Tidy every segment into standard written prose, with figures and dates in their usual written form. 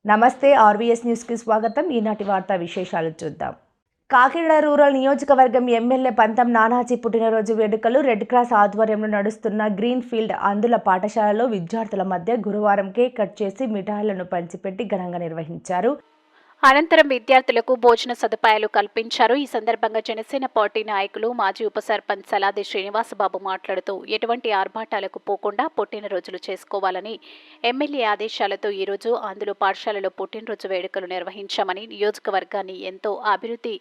నమస్తే ఆర్వీఎస్ న్యూస్కి స్వాగతం. ఈనాటి వార్తా విశేషాలు చూద్దాం. కాకినాడ రూరల్ నియోజకవర్గం ఎమ్మెల్యే పంతం నానాజీ పుట్టినరోజు వేడుకలు రెడ్ క్రాస్ ఆధ్వర్యంలో నడుస్తున్న గ్రీన్ ఫీల్డ్ అందుల పాఠశాలలో విద్యార్థుల మధ్య గురువారం కేక్ కట్ చేసి మిఠాయిలను పంచిపెట్టి ఘనంగా నిర్వహించారు. అనంతరం విద్యార్థులకు భోజన సదుపాయాలు కల్పించారు. ఈ సందర్భంగా జనసేన పార్టీ నాయకులు మాజీ ఉప సర్పంచ్ సలాది శ్రీనివాసబాబు మాట్లాడుతూ ఎటువంటి ఆర్భాటాలకు పోకుండా పుట్టినరోజులు చేసుకోవాలని ఎమ్మెల్యే ఆదేశాలతో ఈరోజు అందులో పాఠశాలలో పుట్టినరోజు వేడుకలు నిర్వహించామని, నియోజకవర్గాన్ని ఎంతో అభివృద్ధి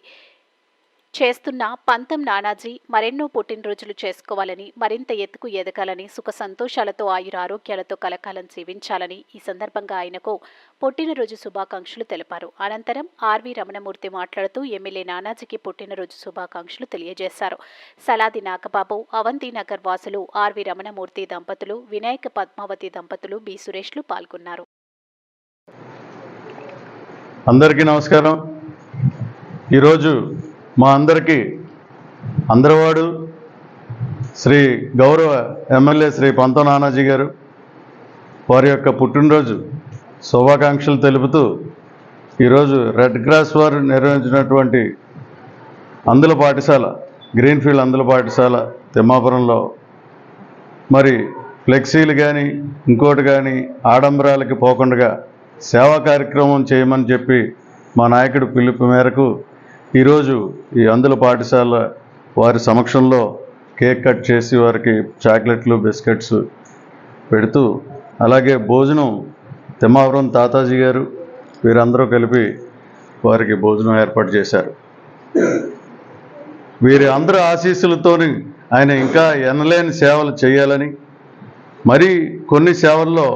చేస్తున్న పంతం నానాజీ మరెన్నో పుట్టినరోజులు చేసుకోవాలని, మరింత ఎత్తుకు ఎదగాలని, సుఖ సంతోషాలతో ఆయురారోగ్యాలతో కలకాలం జీవించాలని ఈ సందర్భంగా ఆయనకు పుట్టినరోజు శుభాకాంక్షలు తెలిపారు. అనంతరం ఆర్వి రమణమూర్తి మాట్లాడుతూ ఎమ్మెల్యే నానాజీకి పుట్టినరోజు శుభాకాంక్షలు తెలియజేశారు. సలాది నాగబాబు, అవంతి నగర్ వాసులు, ఆర్వి రమణమూర్తి దంపతులు, వినాయక పద్మావతి దంపతులు, బి సురేష్లు పాల్గొన్నారు. అందరికీ నమస్కారం. ఈరోజు మా అందరికీ అందరవాడు శ్రీ గౌరవ ఎమ్మెల్యే శ్రీ పంతం నానాజీ గారు వారి యొక్క పుట్టినరోజు శుభాకాంక్షలు తెలుపుతూ ఈరోజు రెడ్ క్రాస్ వారు నిర్వహించినటువంటి అందుల పాఠశాల గ్రీన్ఫీల్డ్ అందుల పాఠశాల తిమ్మాపురంలో మరి ఫ్లెక్సీలు కానీ ఇంకోటి కానీ ఆడంబరాలకి పోకుండా సేవా కార్యక్రమం చేయమని చెప్పి మా నాయకుడు పిలుపు మేరకు ఈరోజు ఈ అందుల పాఠశాల వారి సమక్షంలో కేక్ కట్ చేసి వారికి చాక్లెట్లు, బిస్కెట్స్ పెడుతూ, అలాగే భోజనం తిమ్మాపురం తాతాజీ గారు వీరందరూ కలిపి వారికి భోజనం ఏర్పాటు చేశారు. వీరి అందరి ఆశీస్సులతోని ఆయన ఇంకా ఎనలేని సేవలు చేయాలని, మరి కొన్ని సేవల్లో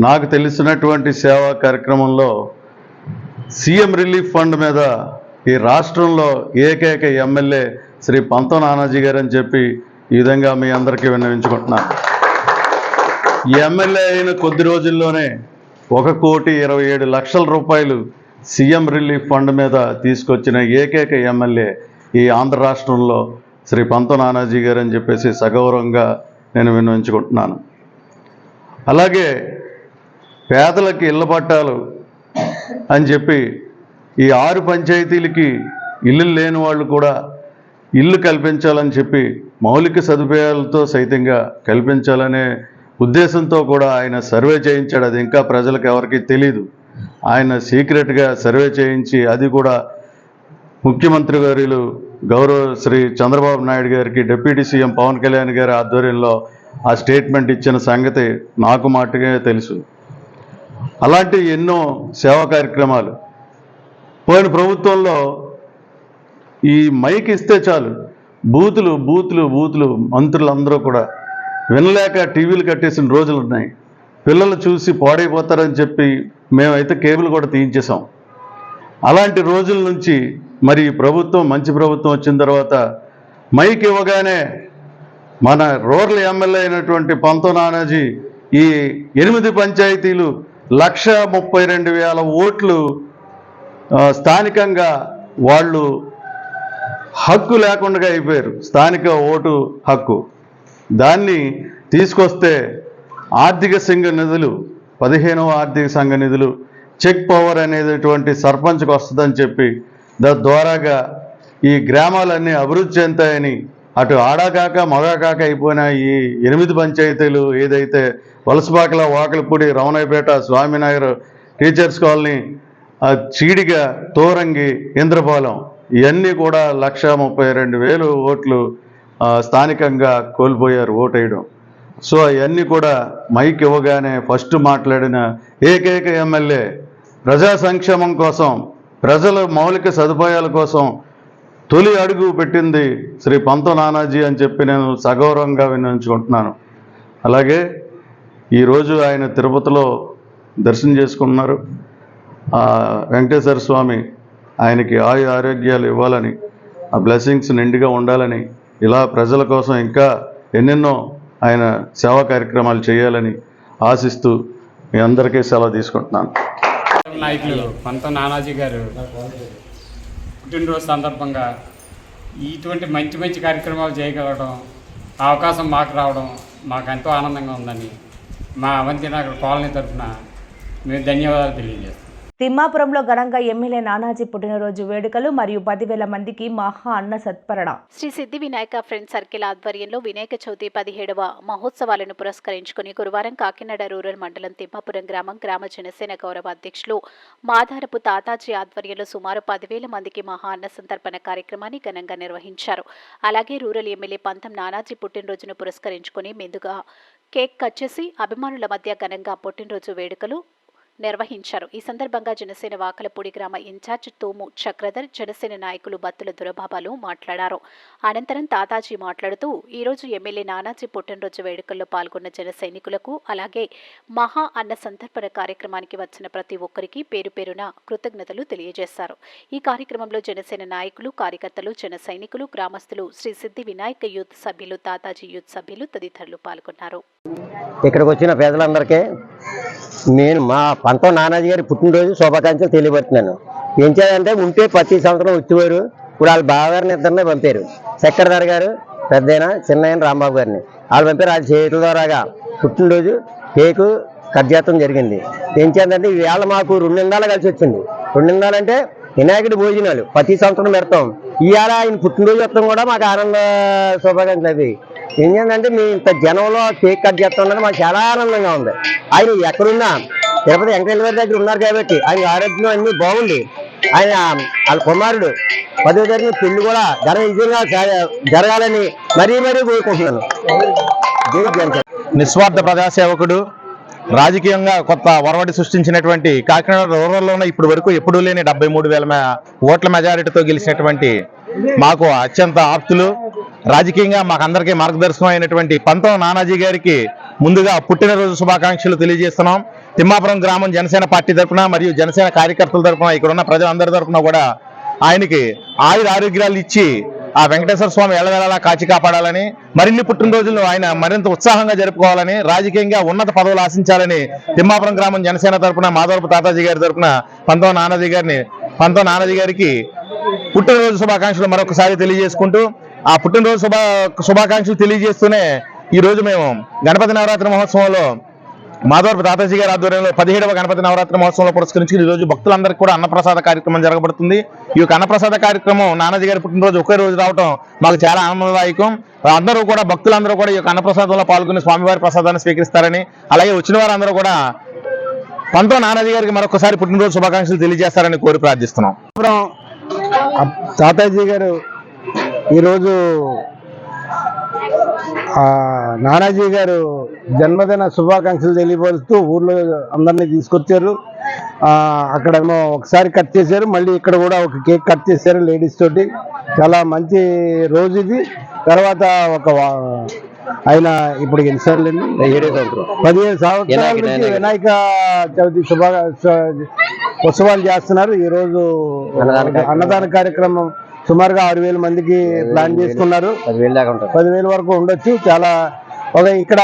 నాకు తెలిసినటువంటి సేవా కార్యక్రమంలో సీఎం రిలీఫ్ ఫండ్ మీద ఈ రాష్ట్రంలో ఏకైక ఎమ్మెల్యే శ్రీ పంతం నానాజీ గారు అని చెప్పి ఈ విధంగా మీ అందరికీ విన్నవించుకుంటున్నాను. ఈ ఎమ్మెల్యే అయిన కొద్ది రోజుల్లోనే 1,27,00,000 రూపాయలు సీఎం రిలీఫ్ ఫండ్ మీద తీసుకొచ్చిన ఏకైక ఎమ్మెల్యే ఈ ఆంధ్ర రాష్ట్రంలో శ్రీ పంతం నానాజీ గారు అని చెప్పేసి సగౌరవంగా నేను విన్నవించుకుంటున్నాను. అలాగే పేదలకి ఇళ్ల పట్టాలు అని చెప్పి ఈ 6 పంచాయతీలకి ఇల్లు లేని వాళ్ళు కూడా ఇల్లు కల్పించాలని చెప్పి మౌలిక సదుపాయాలతో సైతంగా కల్పించాలనే ఉద్దేశంతో కూడా ఆయన సర్వే చేయించాడు. అది ఇంకా ప్రజలకు ఎవరికి తెలీదు. ఆయన సీక్రెట్గా సర్వే చేయించి అది కూడా ముఖ్యమంత్రి వర్యులు గౌరవ శ్రీ చంద్రబాబు నాయుడు గారికి డిప్యూటీ సీఎం పవన్ కళ్యాణ్ గారి ఆధ్వర్యంలో ఆ స్టేట్మెంట్ ఇచ్చిన సంగతి నాకు మాటగా తెలుసు. అలాంటి ఎన్నో సేవా కార్యక్రమాలు పోయిన ప్రభుత్వంలో ఈ మైక్ ఇస్తే చాలు బూతులు బూతులు బూతులు మంత్రులందరూ కూడా వినలేక టీవీలు కట్టేసిన రోజులు ఉన్నాయి. పిల్లలు చూసి పాడైపోతారని చెప్పి మేమైతే కేబుల్ కూడా తీయించేసాం. అలాంటి రోజుల నుంచి మరి ప్రభుత్వం మంచి ప్రభుత్వం వచ్చిన తర్వాత మైక్ ఇవ్వగానే మన రూరల్ ఎమ్మెల్యే అయినటువంటి పంతం నానాజీ ఈ 8 పంచాయతీలు 1,32,000 ఓట్లు స్థానికంగా వాళ్ళు హక్కు లేకుండా అయిపోయారు. స్థానిక ఓటు హక్కు దాన్ని తీసుకొస్తే ఆర్థిక సంఘ నిధులు 15వ ఆర్థిక సంఘ నిధులు చెక్ పవర్ అనేటువంటి సర్పంచ్కి వస్తుందని చెప్పి ద్వారాగా ఈ గ్రామాలన్నీ అభివృద్ధి చెందుతాయని, అటు ఆడాకాక మగాకాక అయిపోయిన ఈ 8 పంచాయతీలు ఏదైతే వలసపాకల, వాకలపూడి, రమణయ్యపేట, స్వామినగర్, టీచర్స్ కాలనీ, చీడిగ, తోరంగి, ఇంద్రపాలెం ఇవన్నీ కూడా 1,32,000 ఓట్లు స్థానికంగా కోల్పోయారు ఓటేయడం. సో అవన్నీ కూడా మైక్ ఇవ్వగానే ఫస్ట్ మాట్లాడిన ఏకైక ఎమ్మెల్యే ప్రజా సంక్షేమం కోసం, ప్రజల మౌలిక సదుపాయాల కోసం తొలి అడుగు పెట్టింది శ్రీ పంతం నానాజీ అని చెప్పి నేను సగౌరవంగా విన్నవించుకుంటున్నాను. అలాగే ఈరోజు ఆయన తిరుపతిలో దర్శనం చేసుకున్నారు. వెంకటేశ్వర స్వామి ఆయనకి ఆరోగ్యాలు ఇవ్వాలని, ఆ బ్లెస్సింగ్స్ నిండుగా ఉండాలని, ఇలా ప్రజల కోసం ఇంకా ఎన్నెన్నో ఆయన సేవా కార్యక్రమాలు చేయాలని ఆశిస్తూ మీ అందరికీ సెలవు తీసుకుంటున్నాను. నాయకులు పంతం నానాజీ గారు పుట్టినరోజు సందర్భంగా ఇటువంటి మంచి మంచి కార్యక్రమాలు చేయగలగడం, ఆ అవకాశం మాకు రావడం మాకు ఎంతో ఆనందంగా ఉందని మా అవంతి నగర్ కాలనీ తరఫున మేము ధన్యవాదాలు తెలియజేస్తాం. తిమ్మాపురంలో ఘనంగా ఎమ్మెల్యే నానాజీ పుట్టినరోజు వేడుకలు మరియు 10,000 మందికి మహా అన్న సత్పరణ. శ్రీ సిద్ధి వినాయక ఫ్రెండ్స్ సర్కిల్ ఆధ్వర్యంలో వినాయక చవితి 17వ మహోత్సవాలను పురస్కరించుకుని గురువారం కాకినాడ రూరల్ మండలం తిమ్మాపురం గ్రామ జనసేన గౌరవ అధ్యక్షులు మాధారపు తాతాజీ ఆధ్వర్యంలో సుమారు 10,000 మందికి మహా అన్న సంతర్పణ కార్యక్రమాన్ని ఘనంగా నిర్వహించారు. అలాగే రూరల్ ఎమ్మెల్యే పంతం నానాజీ పుట్టినరోజును పురస్కరించుకుని ముందుగా కేక్ కట్ చేసి అభిమానుల మధ్య ఘనంగా పుట్టినరోజు వేడుకలు నిర్వహించారు. ఈ సందర్భంగా జనసేన వాకలపూడి గ్రామ ఇన్ఛార్జ్ తోము చక్రధర్, జనసేన నాయకులు బత్తుల దురబాబాలు మాట్లాడారు. అనంతరం తాతాజీ మాట్లాడుతూ ఈరోజు ఎమ్మెల్యే నానాజీ పుట్టినరోజు వేడుకల్లో పాల్గొన్న జన సైనికులకు అలాగే మహా అన్న సంతర్పణ కార్యక్రమానికి వచ్చిన ప్రతి ఒక్కరికి పేరు పేరున కృతజ్ఞతలు తెలియజేశారు. ఈ కార్యక్రమంలో జనసేన నాయకులు, కార్యకర్తలు, జన సైనికులు, గ్రామస్తులు, శ్రీ సిద్ధి వినాయక యూత్ సభ్యులు, తాతాజీ యూత్ సభ్యులు తదితరులు పాల్గొన్నారు. ఇక్కడికి వచ్చిన పేదలందరికీ నేను మా పంతం నానాజీ గారి పుట్టినరోజు శుభాకాంక్షలు తెలియబడుతున్నాను. ఏం చేయాలంటే ఉంటే ప్రతి సంవత్సరం వచ్చేవారు. ఇప్పుడు వాళ్ళ బావగారిని ఇద్దరినే పంపారు. చక్రధర్ గారు పెద్దయిన చిన్నయన రాంబాబు గారిని వాళ్ళు పంపారు. వాళ్ళ చేతుల ద్వారాగా పుట్టినరోజు కేకు కట్ చేయడం జరిగింది. ఏం చేయాలంటే ఈవేళ మాకు 2 నిందాలు కలిసి వచ్చింది. 2 నిందాలంటే వినాయకుడి భోజనాలు ప్రతి సంవత్సరం పెడతాం. ఇవాళ ఆయన పుట్టినరోజు వస్తాం కూడా మాకు ఆనంద శుభాకాంక్షలు. అవి ఏం చేయాలంటే మీ ఇంత జనంలో కేక్ కట్ చేస్తాం మాకు చాలా ఆనందంగా ఉంది. ఆయన ఎక్కడున్నా తిరుపతి వెంకటేశ్వర గారి దగ్గర ఉన్నారు కాబట్టి ఆయన ఆరోగ్యం అన్నీ బాగుంది. ఆయన వాళ్ళ కుమారుడు 10వ తారీఖు పెళ్లి కూడా ఘన విజయంగా జరగాలని మరీ కోరుకుంటున్నాను. నిస్వార్థ ప్రజాసేవకుడు, రాజకీయంగా కొత్త ఒరవడి సృష్టించినటువంటి కాకినాడ రూరల్లోనే ఇప్పటి వరకు ఎప్పుడూ లేని 73,000 ఓట్ల మెజారిటీతో గెలిచినటువంటి మాకు అత్యంత ఆప్తులు, రాజకీయంగా మాకందరికీ మార్గదర్శకం అయినటువంటి పంతం నానాజీ గారికి ముందుగా పుట్టినరోజు శుభాకాంక్షలు తెలియజేస్తున్నాం. తిమ్మాపురం గ్రామం జనసేన పార్టీ తరఫున మరియు జనసేన కార్యకర్తల తరఫున ఇక్కడ ఉన్న ప్రజలందరి తరఫున కూడా ఆయనకి ఆరోగ్యాలు ఇచ్చి ఆ వెంకటేశ్వర స్వామి ఎల్లవేళలా కాచి కాపాడాలని, మరిన్ని పుట్టినరోజులను ఆయన మరింత ఉత్సాహంగా జరుపుకోవాలని, రాజకీయంగా ఉన్నత పదవులు ఆశించాలని తిమ్మాపురం గ్రామం జనసేన తరఫున మాధవరపు తాతాజీ గారి తరఫున పంతం నానాజీ గారికి పుట్టినరోజు శుభాకాంక్షలు మరొకసారి తెలియజేసుకుంటూ, ఆ పుట్టినరోజు శుభాకాంక్షలు తెలియజేస్తూనే ఈరోజు మేము గణపతి నవరాత్రి మహోత్సవంలో మాధవరపు తాతాజీ గారి ఆధ్వర్యంలో 17వ గణపతి నవరాత్రి మహోత్సవంలో పురస్కరించి ఈరోజు భక్తులందరికీ కూడా అన్నప్రసాద కార్యక్రమం జరగబడుతుంది. ఈ యొక్క అన్నప్రసాద కార్యక్రమం నానాజీ గారి పుట్టినరోజు ఒకే రోజు రావడం మాకు చాలా ఆనందదాయకం. అందరూ కూడా భక్తులందరూ కూడా ఈ యొక్క అన్నప్రసాదంలో పాల్గొని స్వామివారి ప్రసాదాన్ని స్వీకరిస్తారని, అలాగే వచ్చిన వారందరూ కూడా పంతం నానాజీ గారికి మరొకసారి పుట్టినరోజు శుభాకాంక్షలు తెలియజేస్తారని కోరి ప్రార్థిస్తున్నాం. తాతాజీ గారు ఈరోజు నానాజీ గారు జన్మదిన శుభాకాంక్షలు తెలియపరుస్తూ ఊర్లో అందరినీ తీసుకొచ్చారు. అక్కడేమో ఒకసారి కట్ చేశారు, మళ్ళీ ఇక్కడ కూడా ఒక కేక్ కట్ చేశారు లేడీస్ తోటి. చాలా మంచి రోజు ఇది. తర్వాత ఆయన ఇప్పుడు ఎన్నిసార్లు 17 సంవత్సరాల నుంచి వినాయక చవితి ఉత్సవాలు చేస్తున్నారు. ఈరోజు అన్నదాన కార్యక్రమం సుమారుగా 6,000 మందికి ప్లాన్ చేసుకున్నారు. 10,000 వరకు ఉండొచ్చు. చాలా ఇక్కడ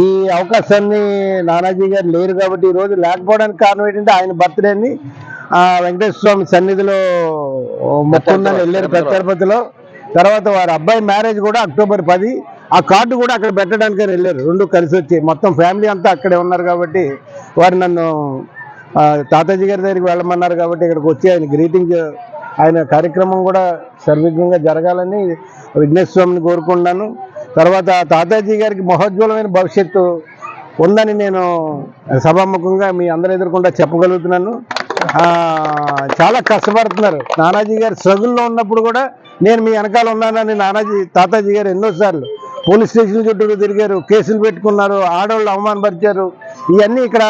ఈ అవకాశాన్ని నానాజీ గారు లేరు కాబట్టి ఈ రోజు లేకపోవడానికి కారణం ఏంటంటే ఆయన బర్త్డేని వెంకటేశ్వర స్వామి సన్నిధిలో మొక్కుందని వెళ్ళారు పెద్ద తిరుపతిలో. తర్వాత వారి అబ్బాయి మ్యారేజ్ కూడా అక్టోబర్ 10. ఆ కార్డు కూడా అక్కడ పెట్టడానికి వెళ్ళారు. 2 కలిసి వచ్చి మొత్తం ఫ్యామిలీ అంతా అక్కడే ఉన్నారు కాబట్టి వారు నన్ను తాతాజీ గారి దగ్గరికి వెళ్ళమన్నారు కాబట్టి ఇక్కడికి వచ్చి ఆయన గ్రీటింగ్, ఆయన కార్యక్రమం కూడా సర్విఘ్నంగా జరగాలని విఘ్నేశ్వర స్వామిని కోరుకున్నాను. తర్వాత తాతాజీ గారికి మహోజ్వలమైన భవిష్యత్తు ఉందని నేను సభాముఖంగా మీ అందరూ ఎదుర్కొంటా చెప్పగలుగుతున్నాను. చాలా కష్టపడుతున్నారు. నానాజీ గారు స్ట్రగుల్లో ఉన్నప్పుడు కూడా నేను మీ వెనకాల ఉన్నానని తాతాజీ గారు ఎన్నోసార్లు పోలీస్ స్టేషన్ చుట్టూ తిరిగారు, కేసులు పెట్టుకున్నారు, ఆడవాళ్ళు అవమానపరిచారు. ఇవన్నీ ఇక్కడ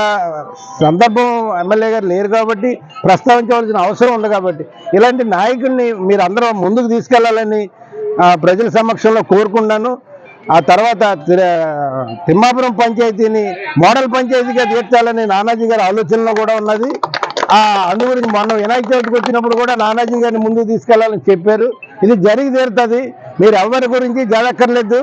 సందర్భం ఎమ్మెల్యే గారు లేరు కాబట్టి ప్రస్తావించవలసిన అవసరం ఉంది. కాబట్టి ఇలాంటి నాయకుడిని మీరు అందరూ ముందుకు తీసుకెళ్లాలని ప్రజల సమక్షంలో కోరుకున్నాను. ఆ తర్వాత తిమ్మాపురం పంచాయతీని మోడల్ పంచాయతీగా తీర్చాలని నానాజీ గారి ఆలోచనలో కూడా ఉన్నది. అందు గురించి మొన్న వినాయక చవితికి వచ్చినప్పుడు కూడా నానాజీ గారిని ముందుకు తీసుకెళ్లాలని చెప్పారు. ఇది జరిగి తీరుతుంది. మీరు ఎవరి గురించి జడక్కర్లేదు.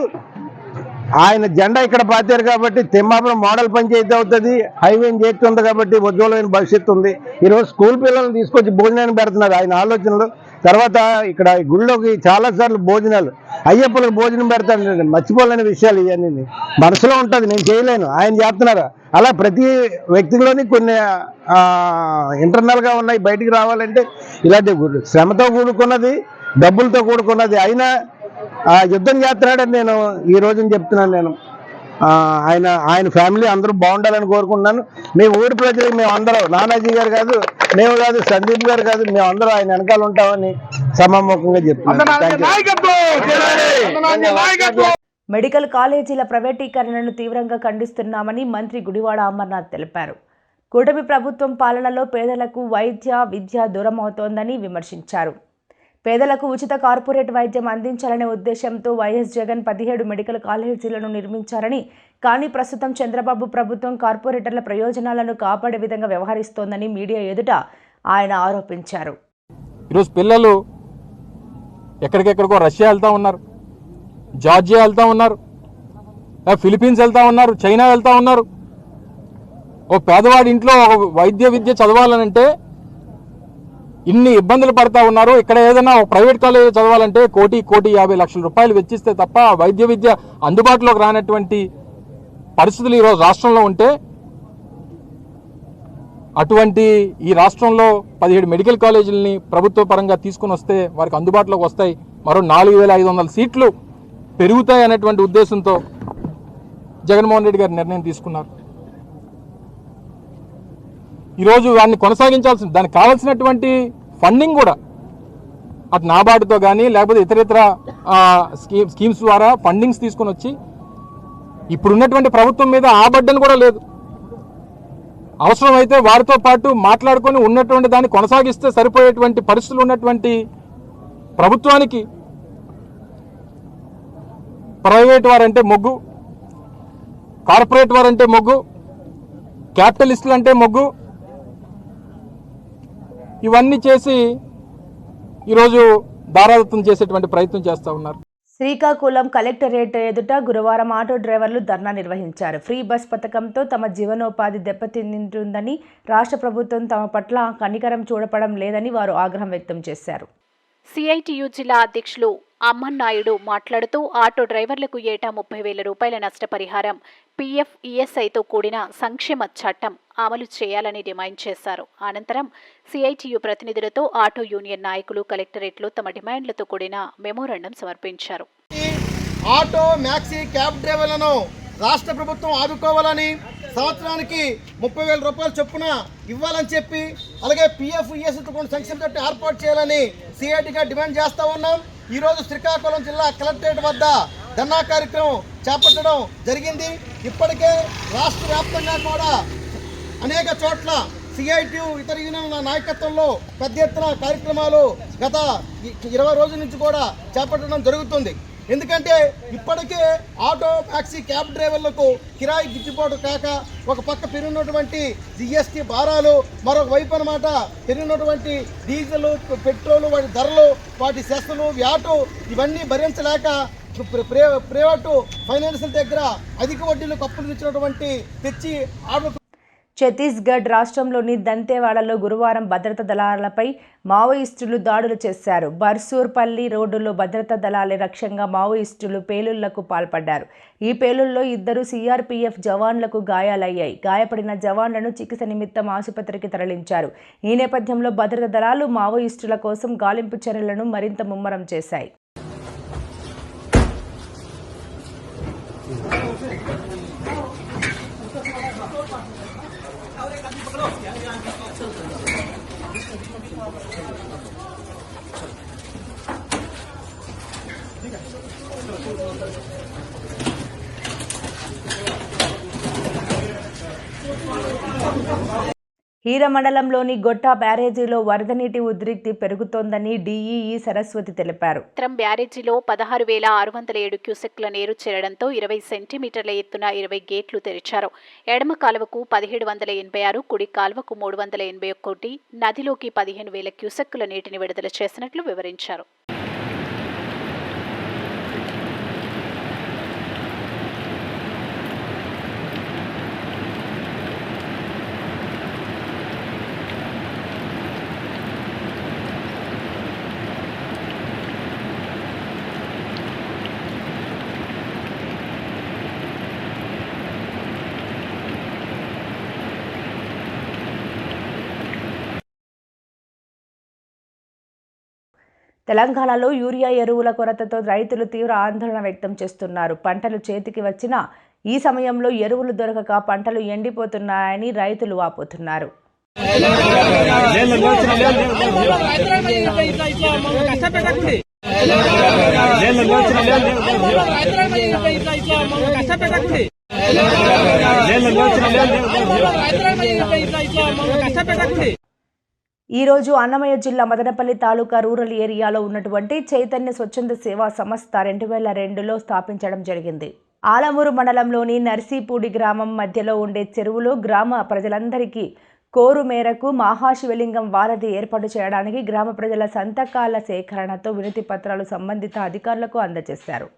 ఆయన జెండా ఇక్కడ పాతారు కాబట్టి తిమ్మాపురం మోడల్ పంచాయతీ అవుతుంది. హైవేని చేస్తుంది కాబట్టి ఉజ్వలమైన భవిష్యత్తు ఉంది. ఈరోజు స్కూల్ పిల్లల్ని తీసుకొచ్చి భోజనాన్ని పెడుతున్నారు ఆయన ఆలోచనలు. తర్వాత ఇక్కడ గుళ్ళోకి చాలాసార్లు భోజనాలు, అయ్యప్పలకు భోజనం పెడతాను, మర్చిపోలేని విషయాలు ఇవన్నీ మనసులో ఉంటుంది. నేను చేయలేను, ఆయన చేస్తున్నారు. అలా ప్రతి వ్యక్తిలోని కొన్ని ఇంటర్నల్గా ఉన్నాయి, బయటికి రావాలంటే ఇలాంటి శ్రమతో కూడుకున్నది, డబ్బులతో కూడుకున్నది. అయినా యుద్ధం చేస్తున్నాడని నేను ఈ రోజున చెప్తున్నాను. నేను ఆయన ఫ్యామిలీ అందరూ బాగుండాలని కోరుకుంటున్నాను. మీ ఊరి ప్రజలకు మేము అందరం, నానాజీ గారు కాదు, మేము కాదు, సందీప్ గారు కాదు, మేము అందరం ఆయన వెనకాల ఉంటామని సమాముఖంగా చెప్తున్నాను. మెడికల్ కాలేజీల ప్రైవేటీకరణను తీవ్రంగా ఖండిస్తున్నామని మంత్రి గుడివాడ అమర్నాథ్ తెలిపారు. కూటమి ప్రభుత్వం పాలనలో పేదలకు వైద్య విద్య దూరం అవుతోందని విమర్శించారు. పేదలకు ఉచిత కార్పొరేట్ వైద్యం అందించాలనే ఉద్దేశంతో వైఎస్ జగన్ 17 మెడికల్ కాలేజీలను నిర్మించారని, కానీ ప్రస్తుతం చంద్రబాబు ప్రభుత్వం కార్పొరేటర్ల ప్రయోజనాలను కాపాడే విధంగా వ్యవహరిస్తోందని మీడియా ఎదుట ఆయన ఆరోపించారు. ఈరోజు పిల్లలు ఎక్కడికెక్కడికో రష్యా వెళ్తూ ఉన్నారు, జార్జియా వెళ్తూ ఉన్నారు, ఫిలిప్పీన్స్ వెళ్తూ ఉన్నారు, చైనా వెళ్తూ ఉన్నారు. ఓ పేదవాడి ఇంట్లో వైద్య విద్య చదవాలనంటే ఇన్ని ఇబ్బందులు పడతా ఉన్నారు. ఇక్కడ ఏదైనా ప్రైవేట్ కాలేజ్ చదవాలంటే 1,50,00,000 రూపాయలు వెచ్చిస్తే తప్ప వైద్య విద్య అందుబాటులోకి రానటువంటి పరిస్థితులు ఈరోజు రాష్ట్రంలో ఉంటే, అటువంటి ఈ రాష్ట్రంలో 17 మెడికల్ కాలేజీలని ప్రభుత్వ పరంగా తీసుకుని వస్తే వారికి అందుబాటులోకి వస్తాయి. మరో 4,500 సీట్లు పెరుగుతాయి అనేటువంటి ఉద్దేశంతో జగన్మోహన్ రెడ్డి గారు నిర్ణయం తీసుకున్నారు. ఈరోజు దాన్ని కొనసాగించాల్సింది, దానికి కావాల్సినటువంటి ఫండింగ్ కూడా అటు నాబార్డుతో కానీ లేకపోతే ఇతర స్కీమ్స్ ద్వారా ఫండింగ్స్ తీసుకొని వచ్చి, ఇప్పుడున్నటువంటి ప్రభుత్వం మీద ఆ బడ్డను కూడా లేదు. అవసరమైతే వారితో పాటు మాట్లాడుకొని ఉన్నటువంటి దాన్ని కొనసాగిస్తే సరిపోయేటువంటి పరిస్థితులు ఉన్నటువంటి ప్రభుత్వానికి ప్రైవేట్ వారంటే మొగ్గు, కార్పొరేట్ వారంటే మొగ్గు, క్యాపిటలిస్టులు అంటే మొగ్గు, ఇవన్నీ చేసి ఈరోజు దారాదత్తం చేసేటువంటి ప్రయత్నం చేస్తూ ఉన్నారు. శ్రీకాకుళం కలెక్టరేట్ ఎదుట గురువారం ఆటో డ్రైవర్లు ధర్నా నిర్వహించారు. ఫ్రీ బస్ పథకంతో తమ జీవనోపాధి దెబ్బతింటుందని, రాష్ట్ర ప్రభుత్వం తమ పట్ల కనికరం చూడపడం లేదని వారు ఆగ్రహం వ్యక్తం చేశారు. సిఐటియు జిల్లా అధ్యక్షులు అమ్మన్నాయుడు మాట్లాడుతూ ఆటో డ్రైవర్లకు ఏటా 30,000 రూపాయల నష్టపరిహారం, పీఎఫ్, ఈఎస్ఐతో కూడిన సంక్షేమ చట్టం అమలు చేయాలని డిమాండ్ చేశారు. అనంతరం సిఐటియు ప్రతినిధులతో ఆటో యూనియన్ నాయకులు కలెక్టరేట్లో తమ డిమాండ్లతో కూడిన మెమోరాండం సమర్పించారు. ఆటో, మ్యాక్సీ, క్యాబ్ డ్రైవర్లను రాష్ట్ర ప్రభుత్వం ఆదుకోవాలని, సంవత్సరానికి 30,000 రూపాయలు చొప్పున ఇవ్వాలని చెప్పి, అలాగే పీఎఫ్, ఈఎస్ఐతో కూడిన సంక్షేమ చట్టం ఏర్పాటు చేయాలని సిఐటిగా డిమాండ్ చేస్తూ ఉన్నాం. ఈరోజు శ్రీకాకుళం జిల్లా కలెక్టరేట్ వద్ద ధర్నా కార్యక్రమం చేపట్టడం జరిగింది. ఇప్పటికే రాష్ట్ర వ్యాప్తంగా కూడా అనేక చోట్ల సిఐటియు ఇతర యూనియన్ల నాయకత్వంలో పెద్ద ఎత్తున కార్యక్రమాలు గత 20 రోజుల నుంచి కూడా చేపట్టడం జరుగుతుంది. ఎందుకంటే ఇప్పటికే ఆటో, టాక్సీ, క్యాబ్ డ్రైవర్లకు కిరాయి గిట్టుబాటు కాక ఒక పక్క పెరిగినటువంటి జిఎస్టీ భారాలు, మరొక వైపు అన్నమాట పెరిగినటువంటి డీజిల్, పెట్రోలు, వాటి ధరలు, వాటి సెస్సులు, వ్యాటు ఇవన్నీ భరించలేక ప్రైవేటు ఫైనాన్షియల్ దగ్గర అధిక వడ్డీలు కప్పులు తెచ్చి ఆటో. ఛత్తీస్గఢ్ రాష్ట్రంలోని దంతేవాడలో గురువారం భద్రతా దళాలపై మావోయిస్టులు దాడులు చేశారు. బర్సూర్పల్లి రోడ్డులో భద్రతా దళాల లక్ష్యంగా మావోయిస్టులు పేలుళ్లకు పాల్పడ్డారు. ఈ పేలుల్లో 2 సిఆర్పీఎఫ్ జవాన్లకు గాయాలయ్యాయి. గాయపడిన జవాన్లను చికిత్స నిమిత్తం ఆసుపత్రికి తరలించారు. ఈ నేపథ్యంలో భద్రతా దళాలు మావోయిస్టుల కోసం గాలింపు చర్యలను మరింత ముమ్మరం చేశాయి. హీర మండలంలోని గొట్టా బ్యారేజీలో వరద నీటి ఉధృతి పెరుగుతోందని డీఈఈ సరస్వతి తెలిపారు. బ్యారేజీలో 16,607 క్యూసెక్ల నీరు చేరడంతో 20 సెంటీమీటర్ల ఎత్తున 20 గేట్లు తెరిచారు. ఎడమ కాలువకు 1786, కుడి కాలువకు 381, నదిలోకి 15,000 క్యూసెక్కుల నీటిని విడుదల చేసినట్లు వివరించారు. తెలంగాణలో యూరియా ఎరువుల కొరతతో రైతులు తీవ్ర ఆందోళన వ్యక్తం చేస్తున్నారు. పంటలు చేతికి వచ్చిన ఈ సమయంలో ఎరువులు దొరకక పంటలు ఎండిపోతున్నాయని రైతులు వాపోతున్నారు. ఈ రోజు అన్నమయ్య జిల్లా మదనపల్లి తాలూకా రూరల్ ఏరియాలో ఉన్నటువంటి చైతన్య స్వచ్ఛంద సేవా సంస్థ 2002లో స్థాపించడం జరిగింది. ఆలమూరు మండలంలోని నర్సీపూడి గ్రామం మధ్యలో ఉండే చెరువులో గ్రామ ప్రజలందరికీ కోరు మేరకు మహాశివలింగం వారధి ఏర్పాటు చేయడానికి గ్రామ ప్రజల సంతకాల సేకరణతో వినతి పత్రాలు సంబంధిత అధికారులకు అందజేశారు.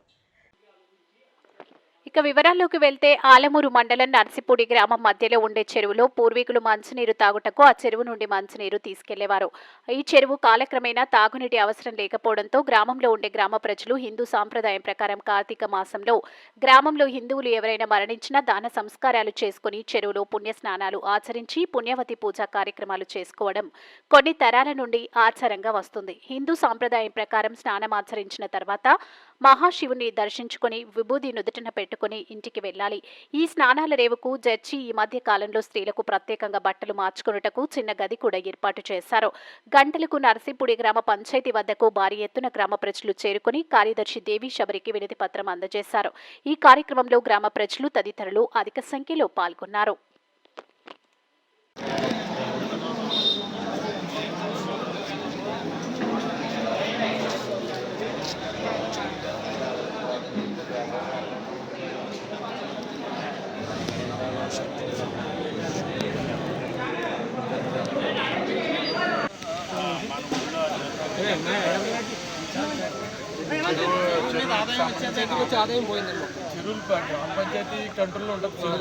ఇక వివరాల్లోకి వెళ్తే ఆలమూరు మండలం నర్సిపూడి గ్రామం మధ్యలో ఉండే చెరువులో పూర్వీకులు మంచినీరు తాగుటకు ఆ చెరువు నుండి మంచినీరు తీసుకెళ్లేవారు. ఈ చెరువు కాలక్రమేణా తాగునీటి అవసరం లేకపోవడంతో గ్రామంలో ఉండే గ్రామ ప్రజలు హిందూ సాంప్రదాయం ప్రకారం కార్తీక మాసంలో గ్రామంలో హిందువులు ఎవరైనా మరణించినా దాన సంస్కారాలు చేసుకుని చెరువులో పుణ్య స్నానాలు ఆచరించి పుణ్యవతి పూజా కార్యక్రమాలు చేసుకోవడం కొన్ని తరాల నుండి ఆచారంగా వస్తుంది. హిందూ సాంప్రదాయం ప్రకారం స్నానం ఆచరించిన తర్వాత మహాశివుని దర్శించుకుని విభూది నుదుటిన పెట్టుకుని ఇంటికి వెళ్ళాలి. ఈ స్నానాల రేవుకు జడ్జి ఈ మధ్య కాలంలో స్త్రీలకు ప్రత్యేకంగా బట్టలు మార్చుకున్నటకు చిన్న గది కూడా ఏర్పాటు చేశారు. గంటలకు నర్సీపూడి గ్రామ పంచాయతీ వద్దకు భారీ ఎత్తున గ్రామ ప్రజలు చేరుకుని కార్యదర్శి దేవి శబరికి వినతి పత్రం అందజేశారు. ఈ కార్యక్రమంలో గ్రామ ప్రజలు తదితరులు అధిక సంఖ్యలో పాల్గొన్నారు. పంచాయతీ కంట్రోల్లో ఉంటుంది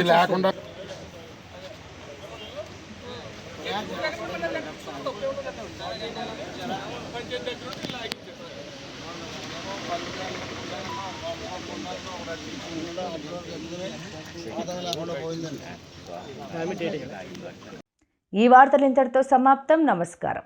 లేకుండా ఈ వార్తలు ఇంతటితో సమాప్తం. నమస్కారం.